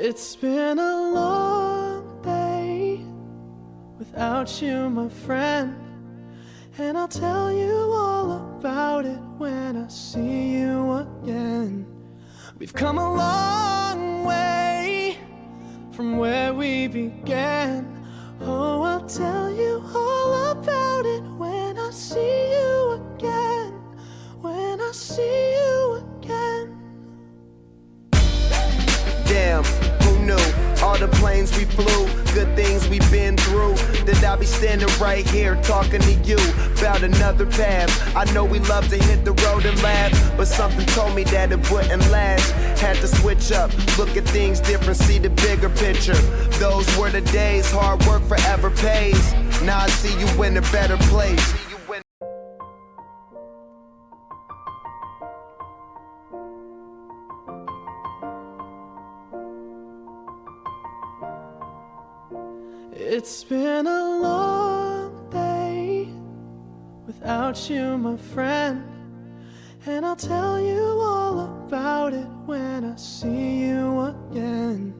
It's been a long day without you, my friend, and I'll tell you all about it when I see you again. We've come a long way from where we began. Oh, I'll tell you all about it when I see you again. When I see you again. Damn, who knew? All the planes we flew, good things we've been through, that I'll be standing right here talking to you about another path. I know we love to hit the road and laugh, but something told me that it wouldn't last. Had to switch up, look at things different, see the bigger picture. Those were the days, hard work forever pays. Now I see you in a better place. It's been a long day without you, my friend, and I'll tell you all about it when I see you again.